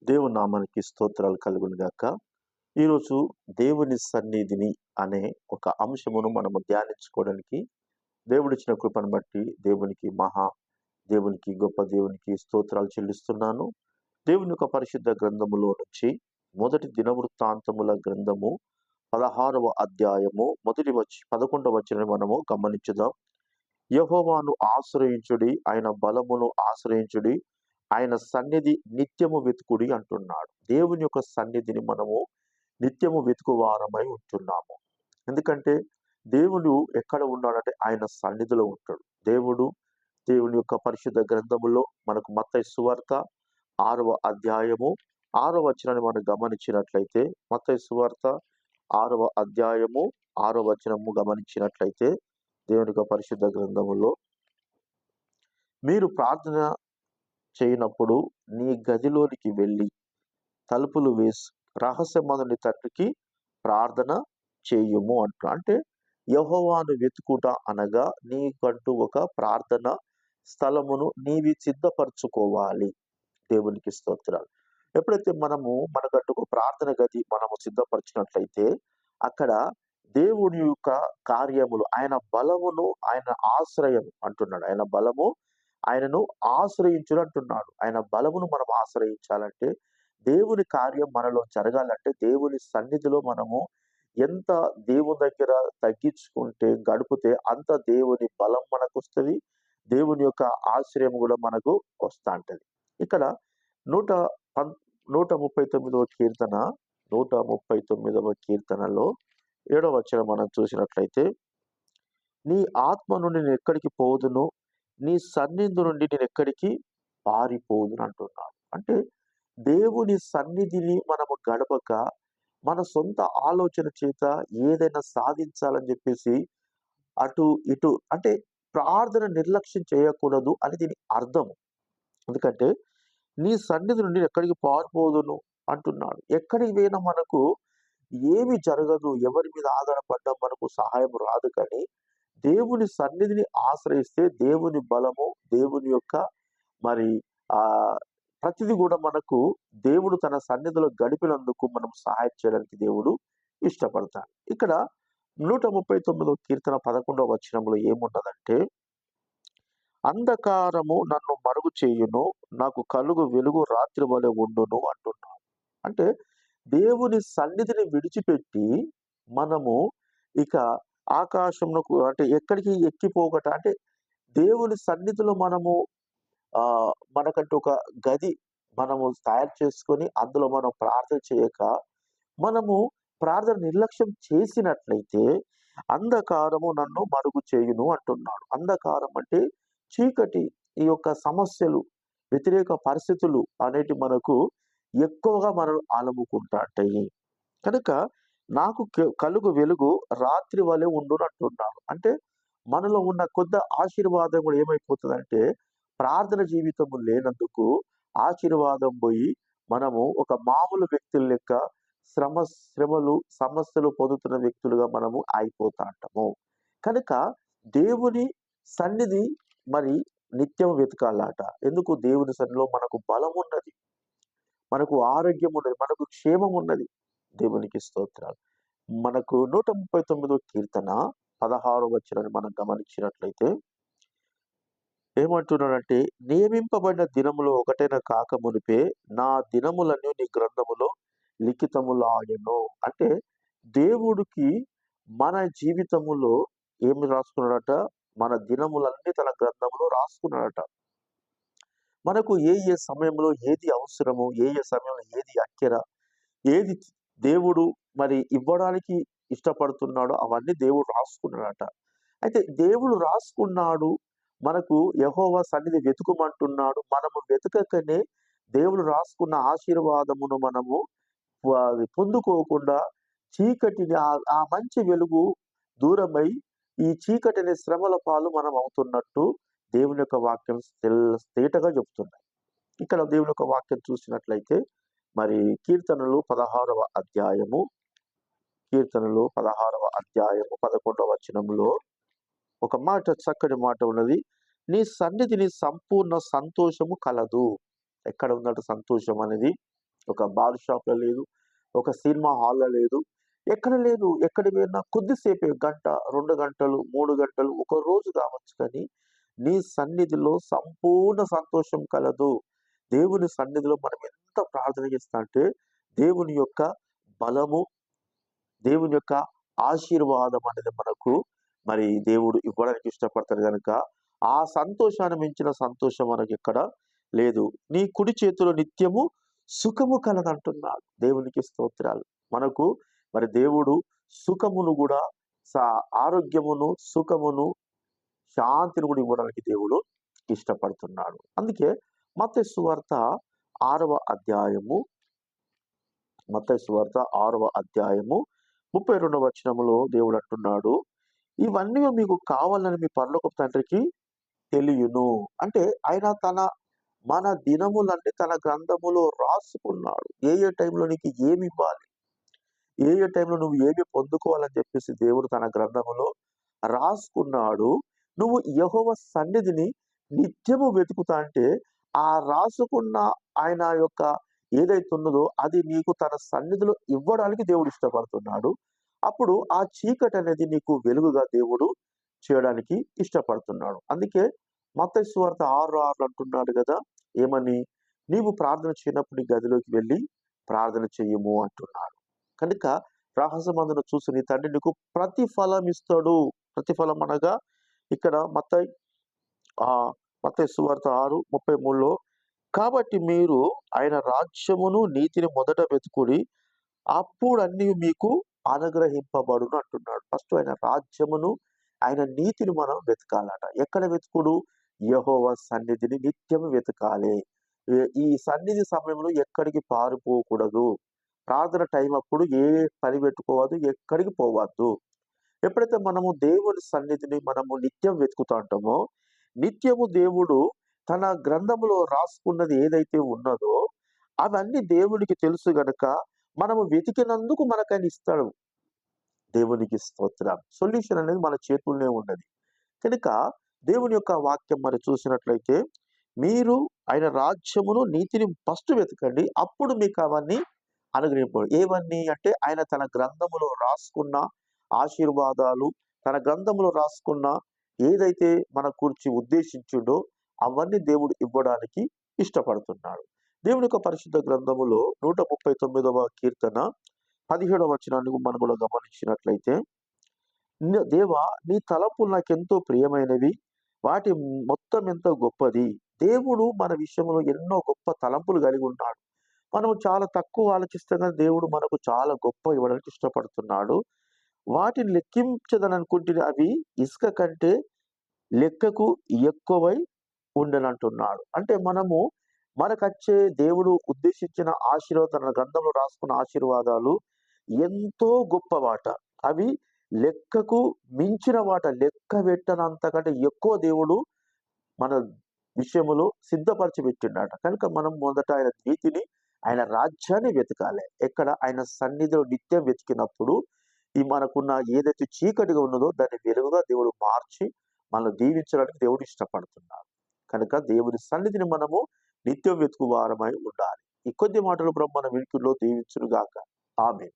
దేవుని నామానికి స్తోత్రాలు కలుగును గాక. ఈరోజు దేవుని సన్నిధిని అనే ఒక అంశమును మనము ధ్యానించుకోవడానికి దేవుడిచ్చిన కృపను బట్టి దేవునికి గొప్ప దేవునికి స్తోత్రాలు చెల్లిస్తున్నాను. దేవుని యొక్క పరిశుద్ధ గ్రంథములో నుంచి మొదటి దినవృత్తాంతముల గ్రంథము 16వ అధ్యాయము 11వ వచనం మనము గమనించుదాం. యెహోవాను ఆశ్రయించుడి, ఆయన బలమును ఆశ్రయించుడి, ఆయన సన్నిధి నిత్యము వెతుకుడి అంటున్నాడు. దేవుని యొక్క సన్నిధిని మనము నిత్యము వెతుకువారమై ఉంటున్నాము. ఎందుకంటే దేవుడు ఎక్కడ ఉన్నాడంటే ఆయన సన్నిధిలో ఉంటాడు. దేవుని యొక్క పరిశుద్ధ గ్రంథములో మనకు మత్తయి సువార్త 6వ అధ్యాయము 6వ వచనాన్ని మనం గమనించినట్లయితే, మత్తయి సువార్త 6వ అధ్యాయము 6వ వచనము గమనించినట్లయితే, దేవుని యొక్క పరిశుద్ధ గ్రంథములో, మీరు ప్రార్థన చేయనప్పుడు నీ గదిలోనికి వెళ్ళి తలుపులు వేసి రహస్యమందు తండ్రికి ప్రార్థన చేయుము అంట. అంటే యెహోవాను వెతుకుట అనగా నీకంటూ ఒక ప్రార్థన స్థలమును నీవి సిద్ధపరచుకోవాలి. దేవునికి స్తోత్రాలు. ఎప్పుడైతే మనకంటూ ఒక ప్రార్థన గది మనము సిద్ధపరిచినట్లయితే అక్కడ దేవుని యొక్క కార్యములు, ఆయన బలమును, ఆయన ఆశ్రయం అంటున్నాడు. ఆయన బలము ఆయనను ఆశ్రయించుడు అంటున్నాడు. ఆయన బలమును మనం ఆశ్రయించాలంటే, దేవుని కార్యం మనలో జరగాలంటే, దేవుని సన్నిధిలో మనము ఎంత దేవుని దగ్గర తగ్గించుకుంటే గడిపితే అంత దేవుని బలం మనకు వస్తుంది, దేవుని యొక్క ఆశ్రయం కూడా మనకు వస్తా ఉంటది. ఇక్కడ 139వ కీర్తన 139వ కీర్తనలో 7వ వచనం మనం చూసినట్లయితే, నీ ఆత్మ నుండి నేను ఎక్కడికి పోదును, నీ సన్నిధి నుండి నేను ఎక్కడికి పారిపోదును అంటున్నాడు. అంటే దేవుని సన్నిధిని మనము గడపక మన సొంత ఆలోచన చేత ఏదైనా సాధించాలని చెప్పేసి అటు ఇటు అంటే ప్రార్థన నిర్లక్ష్యం చేయకూడదు అని దీని అర్థం. ఎందుకంటే నీ సన్నిధి నుండి ఎక్కడికి పారిపోదును అంటున్నాడు. ఎక్కడికి పోయినా మనకు ఏమి జరగదు, ఎవరి మీద ఆధారపడ్డా మనకు సహాయం రాదు. కానీ దేవుని సన్నిధిని ఆశ్రయిస్తే దేవుని బలము, దేవుని యొక్క మరి ప్రతిది కూడా మనకు దేవుడు తన సన్నిధిలో గడిపినందుకు మనం సహాయం చేయడానికి దేవుడు ఇష్టపడతాడు. ఇక్కడ 139వ కీర్తన 11వ వచనంలో ఏమున్నదంటే, అంధకారము నన్ను మరుగు చేయును, నాకు కలుగు వెలుగు రాత్రి వలె ఉండును అంటున్నాడు. అంటే దేవుని సన్నిధిని విడిచిపెట్టి మనము ఇక ఆకాశంకు అంటే ఎక్కడికి ఎక్కిపోగట, అంటే దేవుని సన్నిధిలో మనము మనకంటూ ఒక గది మనము తయారు చేసుకొని అందులో మనం ప్రార్థన చేయక మనము ప్రార్థన నిర్లక్ష్యం చేసినట్లయితే అంధకారము నన్ను మరుగు చేయును అంటున్నాడు. అంధకారం అంటే చీకటి, ఈ యొక్క సమస్యలు, వ్యతిరేక పరిస్థితులు అనేటి మనకు ఎక్కువగా మనం ఆలముకుంటాయి. కనుక నాకు కలుగు వెలుగు రాత్రి వలె ఉండును అంటున్నాడు. అంటే మనలో ఉన్న కొద్ది ఆశీర్వాదం కూడా ఏమైపోతుందంటే, ప్రార్థన జీవితము లేనందుకు ఆశీర్వాదం పోయి మనము ఒక మామూలు వ్యక్తుల లెక్క శ్రమలు సమస్యలు పొందుతున్న వ్యక్తులుగా మనము అయిపోతా అంటాము. కనుక దేవుని సన్నిధి మరి నిత్యం వెతకాలట. ఎందుకు? దేవుని సన్నిధిలో మనకు బలం ఉన్నది, మనకు ఆరోగ్యం ఉన్నది, మనకు క్షేమం ఉన్నది. దేవునికి స్తోత్రాలు. మనకు 139వ కీర్తన 16వ వచనాన్ని మనం గమనించినట్లయితే ఏమంటున్నాడంటే, నియమింపబడిన దినములో ఒకటైనా కాక మునిపే నా దినములన్నీ నీ గ్రంథములో లిఖితములాయెను. అంటే దేవుడికి మన జీవితములో ఏమి రాసుకున్నాడట? మన దినములన్నీ తన గ్రంథములో రాసుకున్నాడట. మనకు ఏ సమయంలో ఏది అవసరము, ఏ సమయంలో ఏది అక్కర, ఏది దేవుడు మరి ఇవ్వడానికి ఇష్టపడుతున్నాడో అవన్నీ దేవుడు రాసుకున్నాడట. అయితే దేవుడు రాసుకున్నాడు, మనకు యెహోవా సన్నిధి వెతుకుమంటున్నాడు. మనము వెతకకనే దేవుడు రాసుకున్న ఆశీర్వాదమును మనము పొందుకోకుండా చీకటిని ఆ మంచి వెలుగు దూరమై ఈ చీకటి అనే శ్రమల పాలు మనం అవుతున్నట్టు దేవుని యొక్క వాక్యం తేటగా చెబుతున్నాయి. ఇక్కడ దేవుని యొక్క వాక్యం చూసినట్లయితే మరి కీర్తనలు 16వ అధ్యాయము 11వ వచనంలో ఒక మాట, చక్కటి మాట ఉన్నది. నీ సన్నిధిని సంపూర్ణ సంతోషము కలదు. ఎక్కడ ఉందట సంతోషం అనేది? ఒక బార్ షాప్‌లో లేదు, ఒక సినిమా హాల్‌లో లేదు, ఎక్కడ లేదు. ఎక్కడికి వెళ్ళినా కొద్దిసేపే గంట, 2 గంటలు, 3 గంటలు, ఒక రోజు కావచ్చు కానీ, నీ సన్నిధిలో సంపూర్ణ సంతోషం కలదు. దేవుని సన్నిధిలో మనం ఎంత ప్రార్థన చేస్తా అంటే, దేవుని యొక్క బలము, దేవుని యొక్క ఆశీర్వాదం అనేది మనకు మరి దేవుడు ఇవ్వడానికి ఇష్టపడతాడు గనుక, ఆ సంతోషాన్ని మించిన సంతోషం మనకెక్కడ లేదు. నీ కుడి చేతిలో నిత్యము సుఖము కలదంటున్నాడు. దేవునికి స్తోత్రాలు. మనకు మరి దేవుడు సుఖమును గూడా సా ఆరోగ్యమును, సుఖమును, శాంతిని గూడా ఇవ్వడానికి దేవుడు ఇష్టపడుతున్నాడు. అందుకే మత్తయి సువార్త 6వ అధ్యాయము, మత్తయి సువార్త 6వ అధ్యాయము 32వ వచనములో దేవుడు అంటున్నాడు, ఇవన్నీ మీకు కావాలని మీ పరలోకపు తండ్రికి తెలియును. అంటే ఆయన మన దినములన్నీ తన గ్రంథములో రాసుకున్నాడు. ఏ ఏ టైంలో నీకు ఏమివ్వాలి, ఏ ఏ టైంలో నువ్వు ఏమి పొందుకోవాలని చెప్పేసి దేవుడు తన గ్రంథములో రాసుకున్నాడు. నువ్వు యెహోవా సన్నిధిని నిత్యము వెతుకుతా అంటే, ఆ రాసుకున్న ఆయన యొక్క ఏదైతే ఉన్నదో అది నీకు తన సన్నిధిలో ఇవ్వడానికి దేవుడు ఇష్టపడుతున్నాడు. అప్పుడు ఆ చీకటి అనేది నీకు వెలుగుగా దేవుడు చేయడానికి ఇష్టపడుతున్నాడు. అందుకే మత్తయి సువార్త 6:6 అంటున్నాడు గదా! ఏమని? నీవు ప్రార్థన చేయనప్పుడు నీ గదిలోకి వెళ్లి ప్రార్థన చెయ్యము అంటున్నాడు. కనుక రహస్యమందున చూసి నీ తండ్రి నీకు ప్రతిఫలం ఇస్తాడు. ప్రతిఫలం అనగా ఇక్కడ మత్తయి సువార్త 6:33లో, కాబట్టి మీరు ఆయన రాజ్యమును నీతిని మొదట వెతుకుడి, అప్పుడన్నీ మీకు అనుగ్రహింపబడును అంటున్నాడు. ఫస్ట్ ఆయన రాజ్యమును, ఆయన నీతిని మనం వెతకాలట. ఎక్కడ వెతుకుడు? యెహోవా సన్నిధిని నిత్యము వెతకాలి. ఈ సన్నిధి సమయంలో ఎక్కడికి పారిపోకూడదు. ప్రార్థన టైం అప్పుడు ఏ పని పెట్టుకోవద్దు, ఎక్కడికి పోవద్దు. ఎప్పుడైతే మనము దేవుని సన్నిధిని మనము నిత్యం వెతుకుతా ఉంటామో, నిత్యము దేవుడు తన గ్రంథములో రాసుకున్నది ఏదైతే ఉన్నదో అవన్నీ దేవునికి తెలుసు గనక మనము వెతికినందుకు మనకాయన ఇస్తాడు. దేవునికి స్తోత్రం. సొల్యూషన్ అనేది మన చేతుల్లోనే ఉన్నది. కనుక దేవుని యొక్క వాక్యం మరి చూసినట్లయితే, మీరు ఆయన రాజ్యమును నీతిని ఫస్ట్ వెతకండి, అప్పుడు మీకు అవన్నీ అనుగ్రహింపబడు. ఏవన్నీ అంటే ఆయన తన గ్రంథములో రాసుకున్న ఆశీర్వాదాలు, తన గ్రంథములో రాసుకున్న ఏదైతే మన గురించి ఉద్దేశించిండో అవన్నీ దేవుడు ఇవ్వడానికి ఇష్టపడుతున్నాడు. దేవుని యొక్క పరిశుద్ధ గ్రంథములో 139వ కీర్తన 17వ వచనాన్ని మనం కూడా గమనించినట్లయితే, దేవా నీ తలంపులు నాకెంతో ప్రియమైనవి, వాటి మొత్తం ఎంతో గొప్పది. దేవుడు మన విషయంలో ఎన్నో గొప్ప తలంపులు కలిగి ఉన్నాడు. మనం చాలా తక్కువ ఆలోచిస్తాం కానీ దేవుడు మనకు చాలా గొప్ప ఇవ్వడానికి ఇష్టపడుతున్నాడు. వాటిని లెక్కించదననుకుంటే అవి ఇసుక కంటే లెక్కకు ఎక్కువై ఉండనంటున్నాడు. అంటే మనకచ్చే దేవుడు ఉద్దేశించిన ఆశీర్వాదాలు, తన గ్రంథంలో రాసుకున్న ఆశీర్వాదాలు ఎంతో గొప్పవాట. అవి లెక్కకు మించిన వాట. లెక్క పెట్టనంతకంటే ఎక్కువ దేవుడు మన విషయములో సిద్ధపరిచి పెట్టిండట. కనుక మనం మొదట ఆయన నీతిని, ఆయన రాజ్యాన్ని వెతకాలి. ఎక్కడ? ఆయన సన్నిధిలో నిత్యం వెతికినప్పుడు ఈ మనకున్న ఏదైతే చీకటిగా ఉన్నదో దాన్ని వెలుగుగా దేవుడు మార్చి మనల్ని దీవించడానికి దేవుడు ఇష్టపడుతున్నాడు. కనుక దేవుని సన్నిధిని మనము నిత్యం వెతుకు వారమై ఉండాలి. ఈ కొద్ది మాటలు బ్రహ్మణ వినికిడిలో దీవించును గాక. ఆమేన్.